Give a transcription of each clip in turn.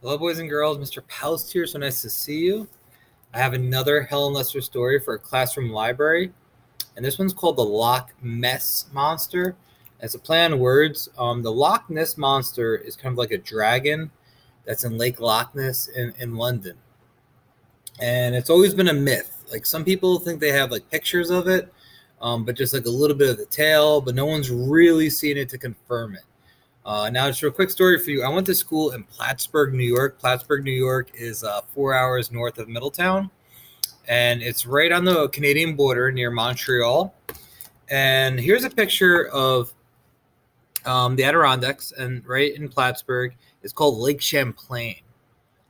Hello, boys and girls. Mr. Poust here. So nice to see you. I have another Helen Lester story for a classroom library, and this one's called the Loch Mess Monster. It's a play on words. The Loch Ness Monster is kind of like a dragon that's in Lake Loch Ness in London, and it's always been a myth. Like some people think they have like pictures of it, but just like a little bit of the tail, but no one's really seen it to confirm it. Now, just a quick story for you. I went to school in Plattsburgh, New York. Plattsburgh, New York is 4 hours north of Middletown, and it's right on the Canadian border near Montreal. And here's a picture of the Adirondacks, and right in Plattsburgh, it's called Lake Champlain.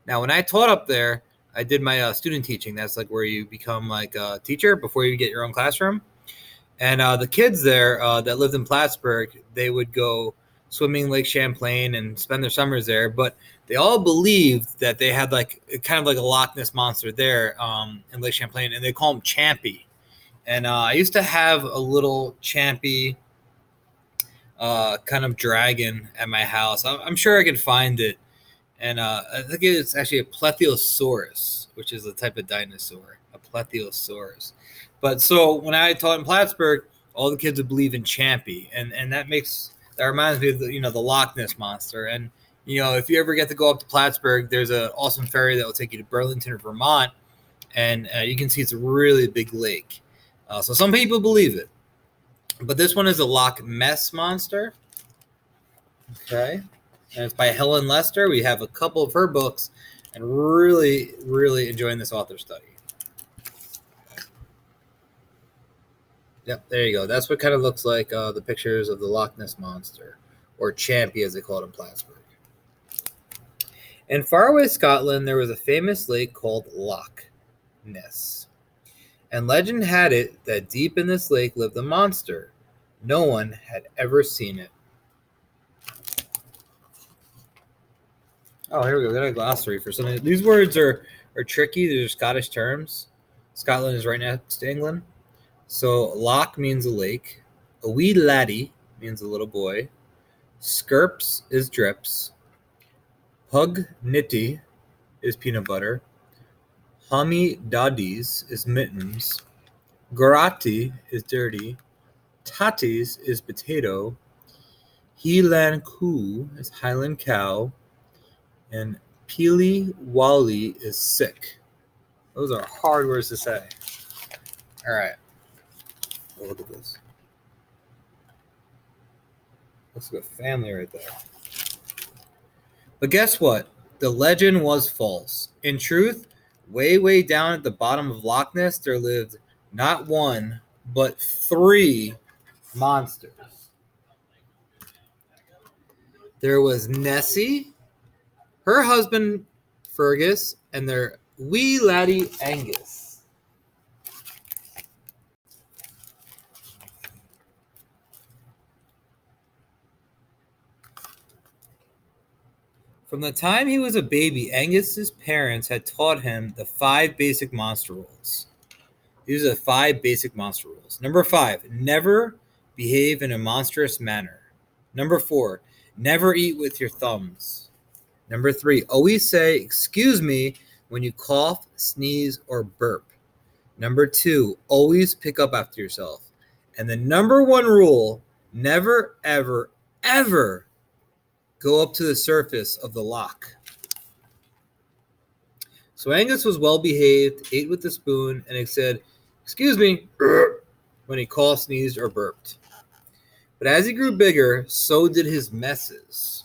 Now, when I taught up there, I did my student teaching. That's like where you become like a teacher before you get your own classroom. And the kids there that lived in Plattsburgh, they would go swimming Lake Champlain and spend their summers there. But they all believed that they had like kind of like a Loch Ness Monster there in Lake Champlain, and they call him Champy. And I used to have a little Champy kind of dragon at my house. I'm sure I could find it. And I think it's actually a Plesiosaurus, which is a type of dinosaur, a Plesiosaurus. But so when I taught in Plattsburgh, all the kids would believe in Champy, and that reminds me of the Loch Ness Monster. And if you ever get to go up to Plattsburgh, there's an awesome ferry that will take you to Burlington or Vermont, and you can see it's a really big lake. So some people believe it, but this one is a Loch Mess Monster. Okay. And it's by Helen Lester. We have a couple of her books, and really, really enjoying this author study. Yep, there you go. That's what kind of looks like the pictures of the Loch Ness Monster, or Champy as they call it in Plattsburgh. In faraway Scotland, there was a famous lake called Loch Ness. And legend had it that deep in this lake lived a monster. No one had ever seen it. Oh, here we go. We got a glossary for something. These words are tricky. These are Scottish terms. Scotland is right next to England. So loch means a lake. A wee laddie means a little boy. Skirps is drips. Pug nitty is peanut butter. Hummy doddies is mittens. Garati is dirty. Tatties is potato. Heelan coo is Highland cow. And Peely Wally is sick. Those are hard words to say. All right. Oh, look at this. Looks like a family right there. But guess what? The legend was false. In truth, way, way down at the bottom of Loch Ness, there lived not one, but 3 monsters. There was Nessie, her husband Fergus, and their wee laddie Angus. From the time he was a baby, Angus's parents had taught him the 5 basic monster rules. These are the 5 basic monster rules. Number 5, never behave in a monstrous manner. Number 4, never eat with your thumbs. Number 3, always say, "Excuse me," when you cough, sneeze, or burp. Number 2, always pick up after yourself. And the number 1 rule, never, ever, ever go up to the surface of the loch. So Angus was well behaved, ate with a spoon, and he said, "Excuse me," when he coughed, sneezed, or burped. But as he grew bigger, so did his messes.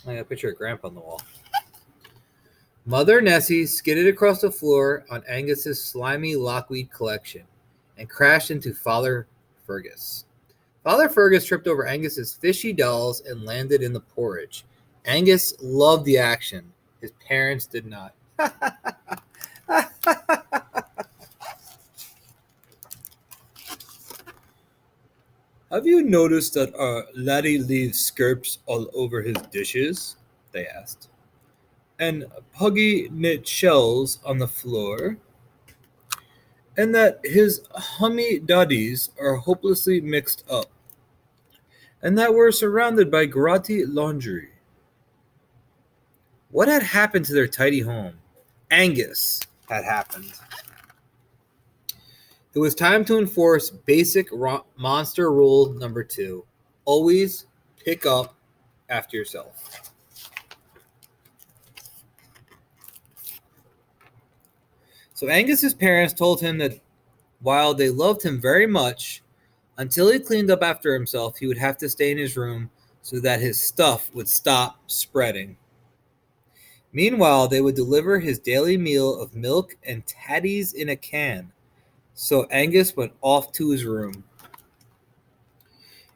I got a picture of Grandpa on the wall. Mother Nessie skidded across the floor on Angus's slimy lockweed collection and crashed into Father Fergus. Father Fergus tripped over Angus's fishy dolls and landed in the porridge. Angus loved the action. His parents did not. "Have you noticed that our laddie leaves skirps all over his dishes?" they asked. "And Puggy knit shells on the floor?" and that his hummy duddies are hopelessly mixed up, and that we're surrounded by grotty laundry. What had happened to their tidy home? Angus had happened. It was time to enforce basic monster rule number 2. Always pick up after yourself. So Angus's parents told him that while they loved him very much, until he cleaned up after himself, he would have to stay in his room so that his stuff would stop spreading. Meanwhile, they would deliver his daily meal of milk and tatties in a can. So Angus went off to his room.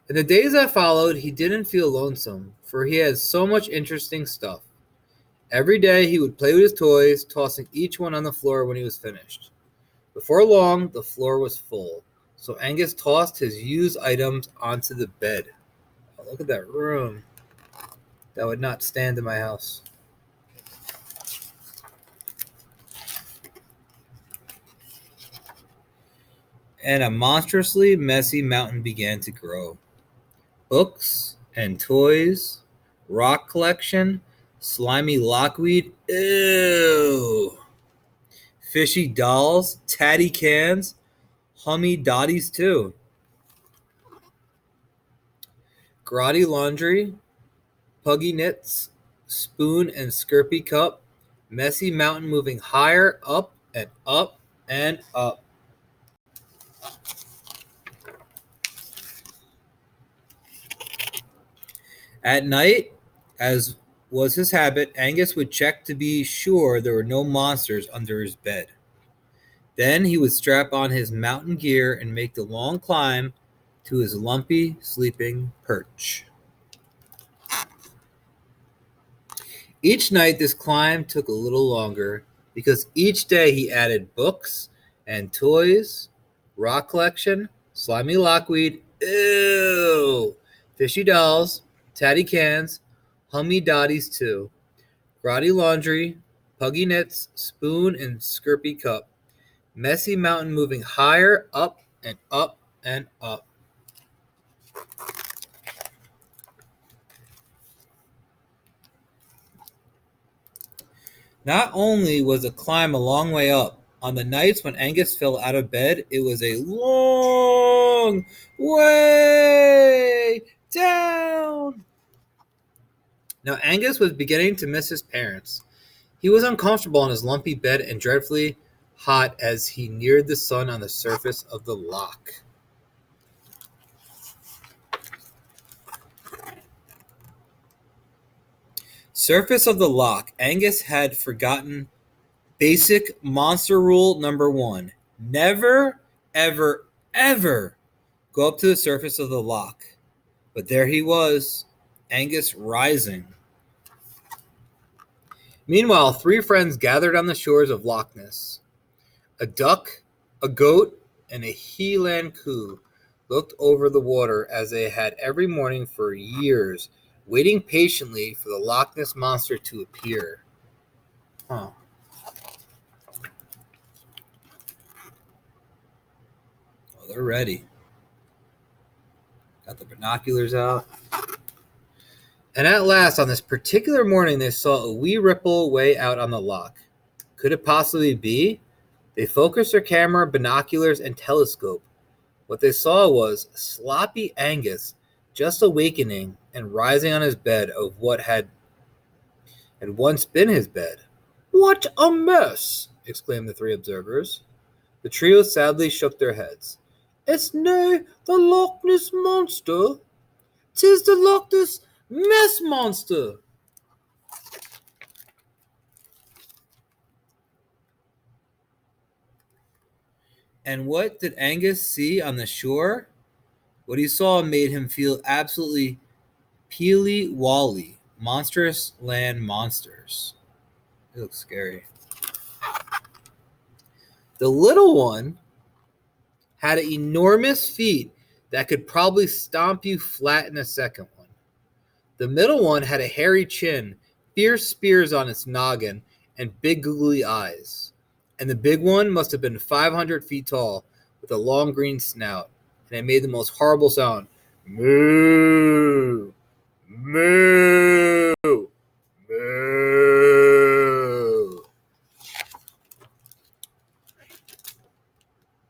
In the days that followed, he didn't feel lonesome, for he had so much interesting stuff. Every day he would play with his toys, tossing each one on the floor when he was finished. Before long, the floor was full, so Angus tossed his used items onto the bed. Oh, look at that room. That would not stand in my house. And a monstrously messy mountain began to grow. Books and toys, rock collection, slimy lockweed, ew. Fishy dolls, tatty cans, hummy dotties too. Grotty laundry, puggy knits, spoon and skirpy cup, messy mountain moving higher, up and up and up. At night, as was his habit, Angus would check to be sure there were no monsters under his bed. Then he would strap on his mountain gear and make the long climb to his lumpy sleeping perch. Each night this climb took a little longer because each day he added books and toys, rock collection, slimy lockweed, ew, fishy dolls, tatty cans, hummy dotties too, grotty laundry, puggy knits, spoon and skirpy cup, messy mountain moving higher, up and up and up. Not only was the climb a long way up, on the nights when Angus fell out of bed, it was a long way down. Now, Angus was beginning to miss his parents. He was uncomfortable in his lumpy bed and dreadfully hot as he neared the sun on the surface of the loch. Surface of the loch. Angus had forgotten basic monster rule number 1. Never, ever, ever go up to the surface of the loch. But there he was, Angus rising. Meanwhile, 3 friends gathered on the shores of Loch Ness. A duck, a goat, and a Helen coo looked over the water as they had every morning for years, waiting patiently for the Loch Ness Monster to appear. Huh. Oh, they're ready. Got the binoculars out. And at last, on this particular morning, they saw a wee ripple way out on the loch. Could it possibly be? They focused their camera, binoculars, and telescope. What they saw was sloppy Angus just awakening and rising on his bed of what had once been his bed. "What a mess!" exclaimed the 3 observers. The trio sadly shook their heads. "It's no the Loch Ness Monster. 'Tis the Loch Mess Monster." And what did Angus see on the shore? What he saw made him feel absolutely peely-wally. Monstrous land monsters. It looks scary. The little one had enormous feet that could probably stomp you flat in a second one. The middle one had a hairy chin, fierce spears on its noggin, and big googly eyes. And the big one must have been 500 feet tall with a long green snout. And it made the most horrible sound. Moo! Moo! Moo!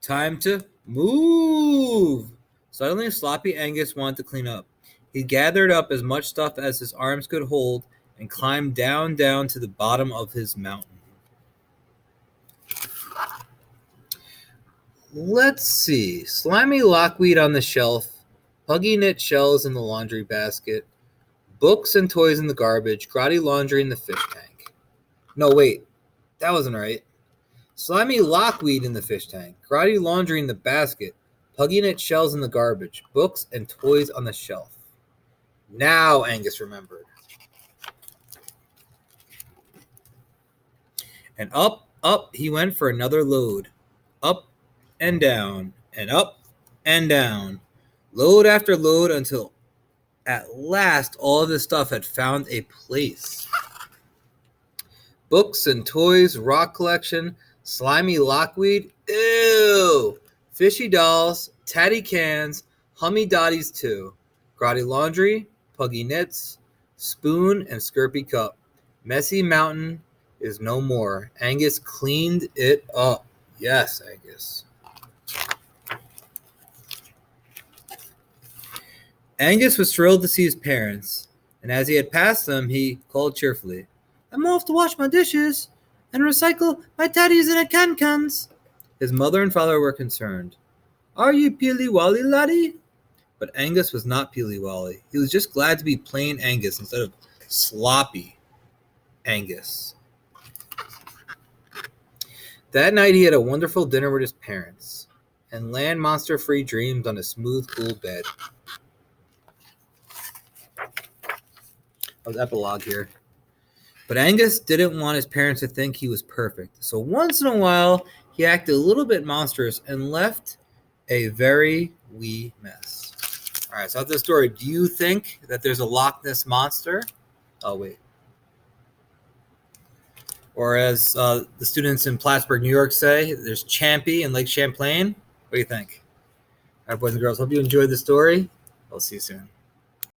Time to move! Suddenly, Sloppy Angus wanted to clean up. He gathered up as much stuff as his arms could hold and climbed down to the bottom of his mountain. Let's see. Slimy lockweed on the shelf, puggy knit shells in the laundry basket, books and toys in the garbage, grotty laundry in the fish tank. No, wait. That wasn't right. Slimy lockweed in the fish tank, grotty laundry in the basket, puggy knit shells in the garbage, books and toys on the shelf. Now Angus remembered. And up he went for another load. Up and down, and up and down. Load after load until at last all of his stuff had found a place. Books and toys, rock collection, slimy lockweed, ew! Fishy dolls, tatty cans, hummy dotties too. Grotty laundry, puggy knits, spoon and skirpy cup. Messy mountain is no more. Angus cleaned it up. Yes, Angus. Angus was thrilled to see his parents, and as he had passed them, he called cheerfully, "I'm off to wash my dishes and recycle my tatties in a can-cans." His mother and father were concerned. "Are you peely-wally, laddie?" But Angus was not peely-wally. He was just glad to be plain Angus instead of sloppy Angus. That night he had a wonderful dinner with his parents, and land monster-free dreams on a smooth, cool bed. Epilogue here. But Angus didn't want his parents to think he was perfect. So once in a while, he acted a little bit monstrous and left a very wee mess. All right, so that's the story. Do you think that there's a Loch Ness Monster? Oh, wait. Or as the students in Plattsburgh, New York say, there's Champy in Lake Champlain. What do you think? All right, boys and girls, hope you enjoyed the story. I'll see you soon.